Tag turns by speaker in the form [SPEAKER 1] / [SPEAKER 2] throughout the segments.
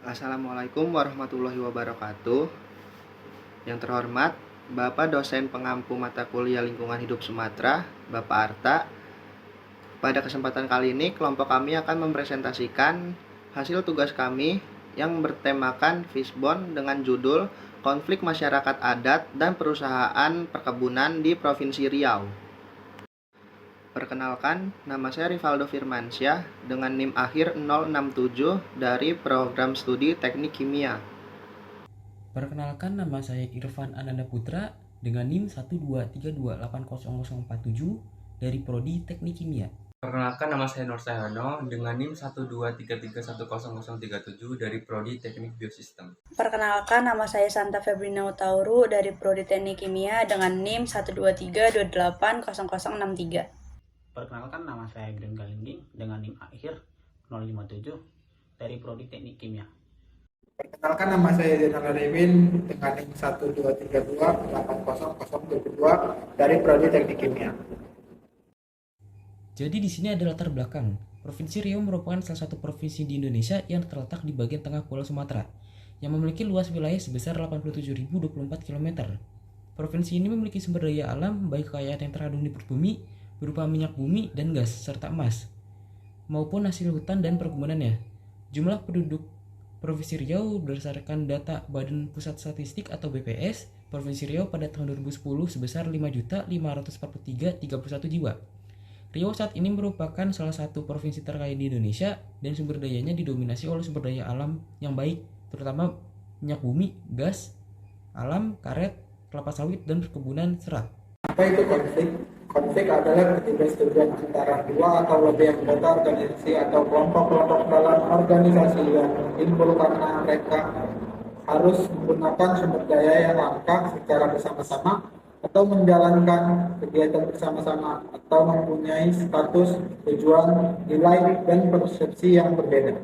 [SPEAKER 1] Assalamualaikum warahmatullahi wabarakatuh. Yang terhormat, Bapak dosen pengampu mata kuliah Lingkungan Hidup Sumatera, Bapak Arta. Pada kesempatan kali ini, kelompok kami akan mempresentasikan hasil tugas kami yang bertemakan Fishbone dengan judul Konflik Masyarakat Adat dan Perusahaan Perkebunan di Provinsi Riau. Perkenalkan, nama saya Rivaldo Firmansyah dengan NIM akhir 067 dari Program Studi Teknik Kimia.
[SPEAKER 2] Perkenalkan, nama saya Irfan Ananda Putra dengan NIM 123280047 dari Prodi Teknik Kimia.
[SPEAKER 3] Perkenalkan, nama saya Nur Sayono dengan NIM 12333100037 dari Prodi Teknik Biosistem.
[SPEAKER 4] Perkenalkan, nama saya Santa Febrina Utauru dari Prodi Teknik Kimia dengan NIM 123280063.
[SPEAKER 5] Perkenalkan, nama saya Glenn Galingging dengan NIM akhir 057 dari Prodi Teknik Kimia.
[SPEAKER 6] Perkenalkan, nama saya Zainal Arifin dengan NIM 123280072 dari Prodi Teknik Kimia.
[SPEAKER 2] Jadi di sini ada latar belakang. Provinsi Riau merupakan salah satu provinsi di Indonesia yang terletak di bagian tengah Pulau Sumatera, yang memiliki luas wilayah sebesar 87.024 km. Provinsi ini memiliki sumber daya alam baik kekayaan yang terkandung di perut bumi berupa minyak bumi dan gas serta emas, maupun hasil hutan dan perkebunannya. Jumlah penduduk Provinsi Riau berdasarkan data Badan Pusat Statistik atau BPS, Provinsi Riau pada tahun 2010 sebesar 5.543.031 jiwa. Riau saat ini merupakan salah satu provinsi terkaya di Indonesia dan sumber dayanya didominasi oleh sumber daya alam yang baik, terutama minyak bumi, gas, alam, karet, kelapa sawit, dan perkebunan serat.
[SPEAKER 6] Apa itu konflik? Konflik adalah ketidaksetujuan antara dua atau lebih anggota organisasi atau kelompok-kelompok dalam organisasi yang timbul karena mereka harus menggunakan sumber daya yang langka secara bersama-sama atau menjalankan kegiatan bersama-sama atau mempunyai status, tujuan, nilai, dan persepsi yang berbeda.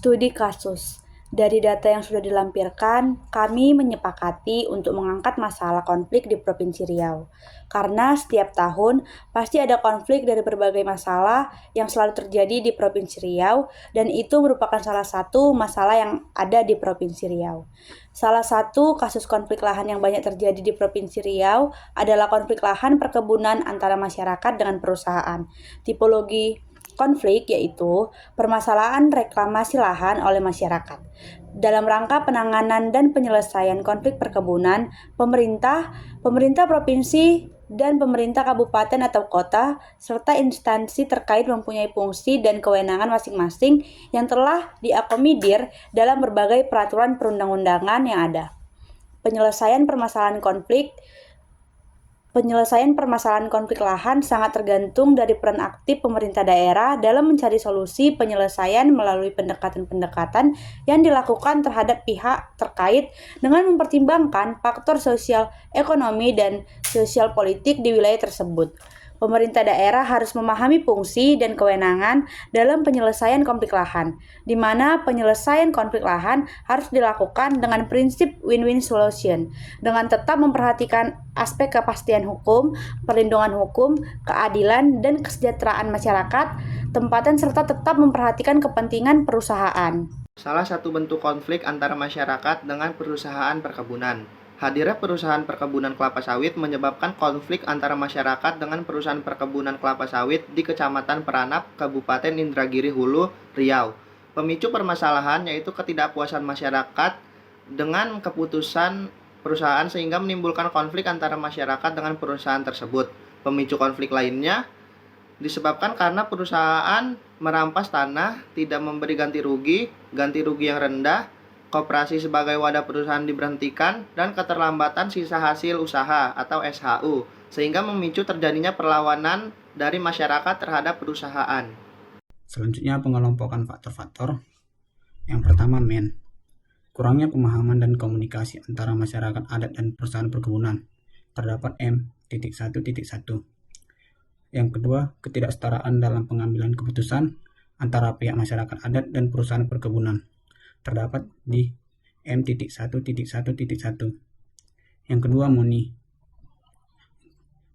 [SPEAKER 4] Studi kasus. Dari data yang sudah dilampirkan, kami menyepakati untuk mengangkat masalah konflik di Provinsi Riau. Karena setiap tahun pasti ada konflik dari berbagai masalah yang selalu terjadi di Provinsi Riau, dan itu merupakan salah satu masalah yang ada di Provinsi Riau. Salah satu kasus konflik lahan yang banyak terjadi di Provinsi Riau adalah konflik lahan perkebunan antara masyarakat dengan perusahaan. Tipologi konflik yaitu permasalahan reklamasi lahan oleh masyarakat. Dalam rangka penanganan dan penyelesaian konflik perkebunan, pemerintah provinsi, dan pemerintah kabupaten atau kota, serta instansi terkait mempunyai fungsi dan kewenangan masing-masing yang telah diakomodir dalam berbagai peraturan perundang-undangan yang ada. Penyelesaian permasalahan konflik lahan sangat tergantung dari peran aktif pemerintah daerah dalam mencari solusi penyelesaian melalui pendekatan-pendekatan yang dilakukan terhadap pihak terkait dengan mempertimbangkan faktor sosial, ekonomi, dan sosial politik di wilayah tersebut. Pemerintah daerah harus memahami fungsi dan kewenangan dalam penyelesaian konflik lahan, di mana penyelesaian konflik lahan harus dilakukan dengan prinsip win-win solution, dengan tetap memperhatikan aspek kepastian hukum, perlindungan hukum, keadilan, dan kesejahteraan masyarakat tempatan serta tetap memperhatikan kepentingan perusahaan.
[SPEAKER 1] Salah satu bentuk konflik antara masyarakat dengan perusahaan perkebunan. Hadirnya perusahaan perkebunan kelapa sawit menyebabkan konflik antara masyarakat dengan perusahaan perkebunan kelapa sawit di Kecamatan Peranap, Kabupaten Indragiri Hulu, Riau. Pemicu permasalahan yaitu ketidakpuasan masyarakat dengan keputusan perusahaan sehingga menimbulkan konflik antara masyarakat dengan perusahaan tersebut. Pemicu konflik lainnya disebabkan karena perusahaan merampas tanah, tidak memberi ganti rugi yang rendah, koperasi sebagai wadah perusahaan diberhentikan, dan keterlambatan sisa hasil usaha atau SHU, sehingga memicu terjadinya perlawanan dari masyarakat terhadap perusahaan.
[SPEAKER 5] Selanjutnya, pengelompokan faktor-faktor. Yang pertama, kurangnya pemahaman dan komunikasi antara masyarakat adat dan perusahaan perkebunan. Terdapat M.1.1. Yang kedua, ketidaksetaraan dalam pengambilan keputusan antara pihak masyarakat adat dan perusahaan perkebunan. Terdapat di M.1.1.1. Yang kedua, MUNI.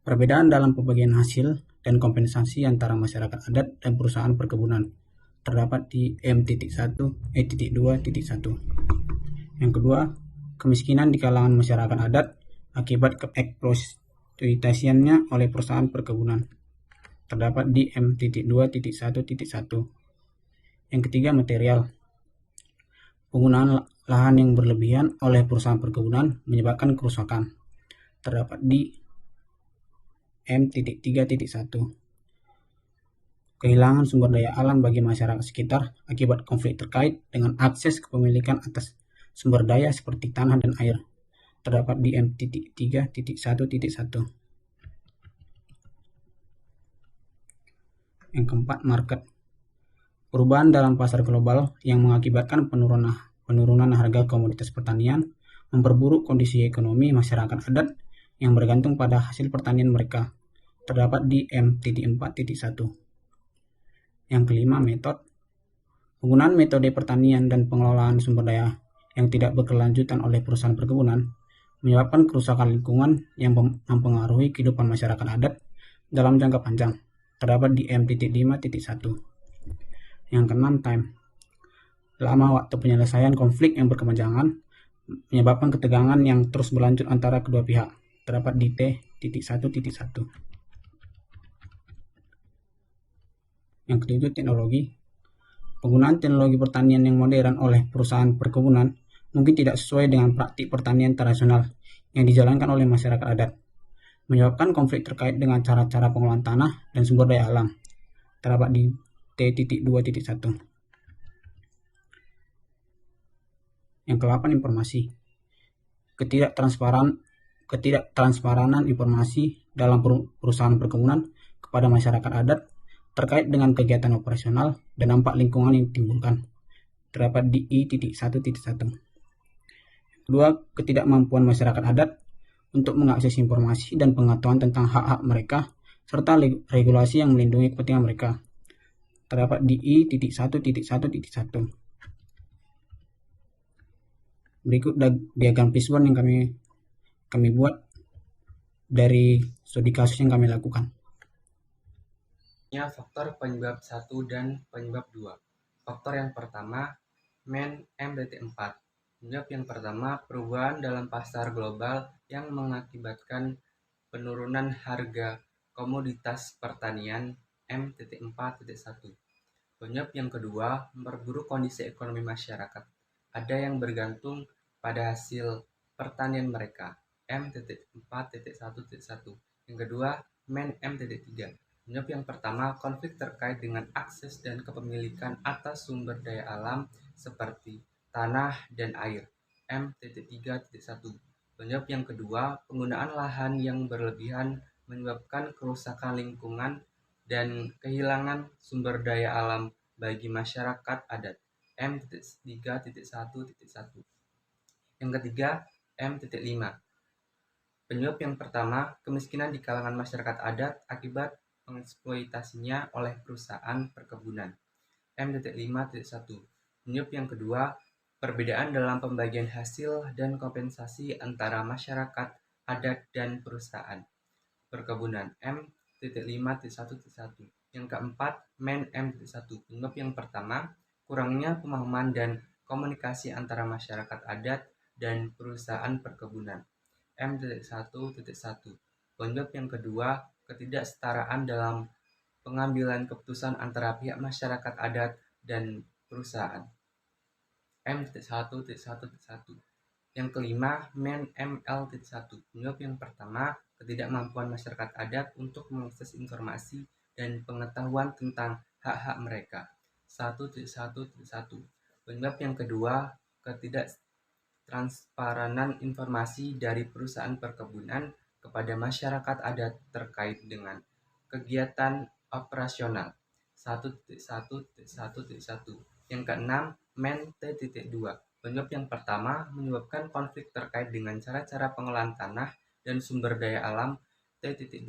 [SPEAKER 5] Perbedaan dalam pembagian hasil dan kompensasi antara masyarakat adat dan perusahaan perkebunan. terdapat di M.1.2.1. Yang kedua, kemiskinan di kalangan masyarakat adat akibat eksploitasiannya oleh perusahaan perkebunan, terdapat di M.2.1.1. Yang ketiga, material. Penggunaan lahan yang berlebihan oleh perusahaan perkebunan menyebabkan kerusakan, terdapat di M.3.1. Kehilangan sumber daya alam bagi masyarakat sekitar akibat konflik terkait dengan akses kepemilikan atas sumber daya seperti tanah dan air, terdapat di M.3.1.1. Yang keempat, market. Perubahan dalam pasar global yang mengakibatkan penurunan harga komoditas pertanian memperburuk kondisi ekonomi masyarakat adat yang bergantung pada hasil pertanian mereka, terdapat di M.4.1. Yang kelima, metode. Penggunaan metode pertanian dan pengelolaan sumber daya yang tidak berkelanjutan oleh perusahaan perkebunan menyebabkan kerusakan lingkungan yang mempengaruhi kehidupan masyarakat adat dalam jangka panjang, terdapat di M.5.1. Yang keenam, time. Lama waktu penyelesaian konflik yang berkepanjangan menyebabkan ketegangan yang terus berlanjut antara kedua pihak, terdapat di T.1.1. Yang ketujuh, teknologi. Penggunaan teknologi pertanian yang modern oleh perusahaan perkebunan mungkin tidak sesuai dengan praktik pertanian tradisional yang dijalankan oleh masyarakat adat, menyebabkan konflik terkait dengan cara-cara pengelolaan tanah dan sumber daya alam, terdapat di T.2.1. Yang ke-8, informasi. Ketidaktransparanan informasi dalam perusahaan perkebunan kepada masyarakat adat terkait dengan kegiatan operasional dan dampak lingkungan yang ditimbulkan, terdapat di I.1.1. Kedua, ketidakmampuan masyarakat adat untuk mengakses informasi dan pengetahuan tentang hak-hak mereka serta regulasi yang melindungi kepentingan mereka, terdapat di I.1.1.1. Berikut diagram fishbone yang kami buat dari studi kasus yang kami lakukan.
[SPEAKER 3] Faktor penyebab 1 dan penyebab 2. Faktor yang pertama, M.4. Penyebab yang pertama, perubahan dalam pasar global yang mengakibatkan penurunan harga komoditas pertanian M.4.1. Penyebab yang kedua, memperburuk kondisi ekonomi masyarakat. Ada yang bergantung pada hasil pertanian mereka M.4.1.1. Yang kedua, M.3. Penyebab yang pertama, konflik terkait dengan akses dan kepemilikan atas sumber daya alam seperti tanah dan air M.3.1. Penyebab yang kedua, penggunaan lahan yang berlebihan menyebabkan kerusakan lingkungan dan kehilangan sumber daya alam bagi masyarakat adat M.3.1.1. Yang ketiga, M.5. Penyebab yang pertama, kemiskinan di kalangan masyarakat adat akibat mengeksploitasinya oleh perusahaan perkebunan M.5.1. Penyebab yang kedua, perbedaan dalam pembagian hasil dan kompensasi antara masyarakat adat dan perusahaan perkebunan M.5.1.1. Yang keempat, M.1. Penyebab yang pertama, kurangnya pemahaman dan komunikasi antara masyarakat adat dan perusahaan perkebunan M.1.1. Penyebab yang kedua, ketidaksetaraan dalam pengambilan keputusan antara pihak masyarakat adat dan perusahaan M.1.1. Yang kelima, ML.1. Penyebab yang pertama, ketidakmampuan masyarakat adat untuk mengakses informasi dan pengetahuan tentang hak-hak mereka 1.1.1. Penyebab yang kedua, ketidaktransparan informasi dari perusahaan perkebunan kepada masyarakat adat terkait dengan kegiatan operasional 1.1.1. Yang keenam, T.2. Penyebab yang pertama, menyebabkan konflik terkait dengan cara-cara pengelolaan tanah dan sumber daya alam T.2.1.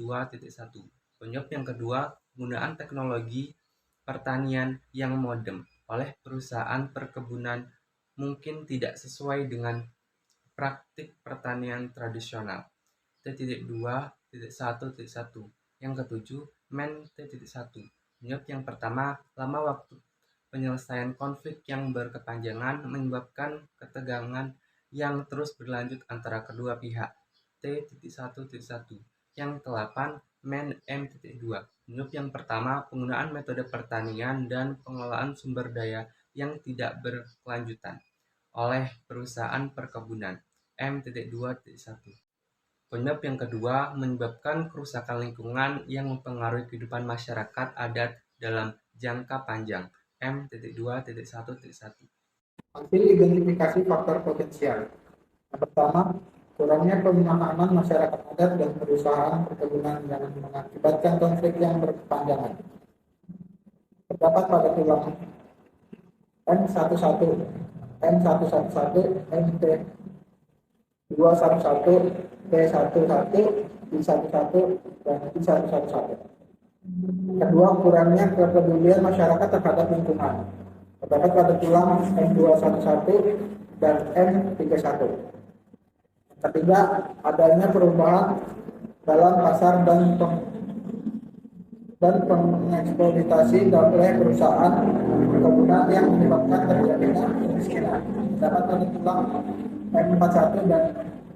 [SPEAKER 3] Penyebab yang kedua, penggunaan teknologi pertanian yang modern oleh perusahaan perkebunan mungkin tidak sesuai dengan praktik pertanian tradisional T.2.1.1. Yang ketujuh, T.1. Penyebab yang pertama, lama waktu penyelesaian konflik yang berkepanjangan menyebabkan ketegangan yang terus berlanjut antara kedua pihak. T.1.1. Yang ke-8, Men M.2. Penyebab yang pertama, penggunaan metode pertanian dan pengelolaan sumber daya yang tidak berkelanjutan oleh perusahaan perkebunan. M.2.1. Penyebab yang kedua, menyebabkan kerusakan lingkungan yang mempengaruhi kehidupan masyarakat adat dalam jangka panjang. M.2.1.1.
[SPEAKER 6] Hasil identifikasi faktor potensial. Yang pertama, kurangnya pemahaman masyarakat adat dan perusahaan perkebunan yang mengakibatkan konflik yang berkepanjangan. Terdapat pada tulang M11, M111, MT211, T11, I11, dan I111. Kedua, kurangnya kepedulian masyarakat terhadap lingkungan. Terdapat pada tulang M211 dan M31. Ketiga, adanya perubahan dalam pasar dan pengeksploitasi oleh perusahaan perkebunan yang menyebabkan terjadinya kemiskinan. Terdapat pada tulang M41 dan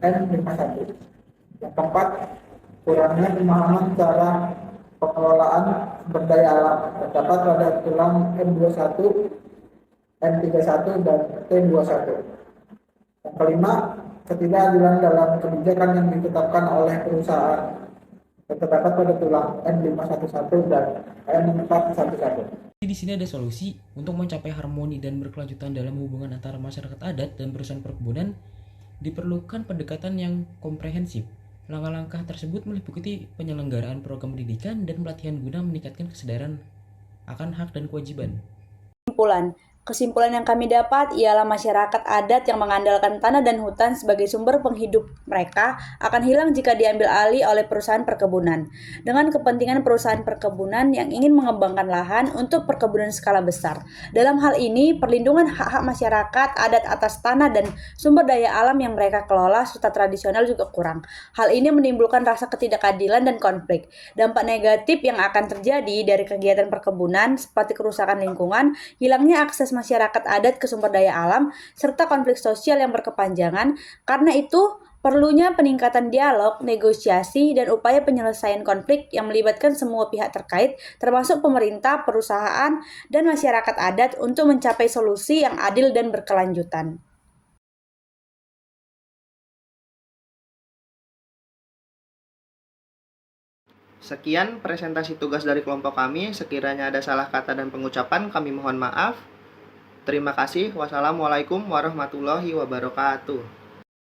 [SPEAKER 6] M51. Yang keempat, kurangnya pemahaman cara pengelolaan sumber daya alam. Terdapat pada tulang M21, M31, dan T21. Yang kelima, ketidakadilan dalam kebijakan yang ditetapkan oleh perusahaan. Terdapat pada tulang M511 dan M411.
[SPEAKER 2] Di sini ada solusi untuk mencapai harmoni dan berkelanjutan dalam hubungan antara masyarakat adat dan perusahaan perkebunan. Diperlukan pendekatan yang komprehensif. Langkah-langkah tersebut meliputi penyelenggaraan program pendidikan dan pelatihan guna meningkatkan kesadaran akan hak dan kewajiban.
[SPEAKER 4] Kesimpulan yang kami dapat ialah masyarakat adat yang mengandalkan tanah dan hutan sebagai sumber penghidup mereka akan hilang jika diambil alih oleh perusahaan perkebunan. Dengan kepentingan perusahaan perkebunan yang ingin mengembangkan lahan untuk perkebunan skala besar. Dalam hal ini, perlindungan hak-hak masyarakat adat atas tanah dan sumber daya alam yang mereka kelola serta tradisional juga kurang. Hal ini menimbulkan rasa ketidakadilan dan konflik. Dampak negatif yang akan terjadi dari kegiatan perkebunan seperti kerusakan lingkungan, hilangnya akses masyarakat adat ke sumber daya alam, serta konflik sosial yang berkepanjangan. Karena itu, perlunya peningkatan dialog, negosiasi, dan upaya penyelesaian konflik yang melibatkan semua pihak terkait, termasuk pemerintah, perusahaan, dan masyarakat adat untuk mencapai solusi yang adil dan berkelanjutan.
[SPEAKER 1] Sekian presentasi tugas dari kelompok kami. Sekiranya ada salah kata dan pengucapan, kami mohon maaf. Terima kasih. Wassalamualaikum warahmatullahi wabarakatuh.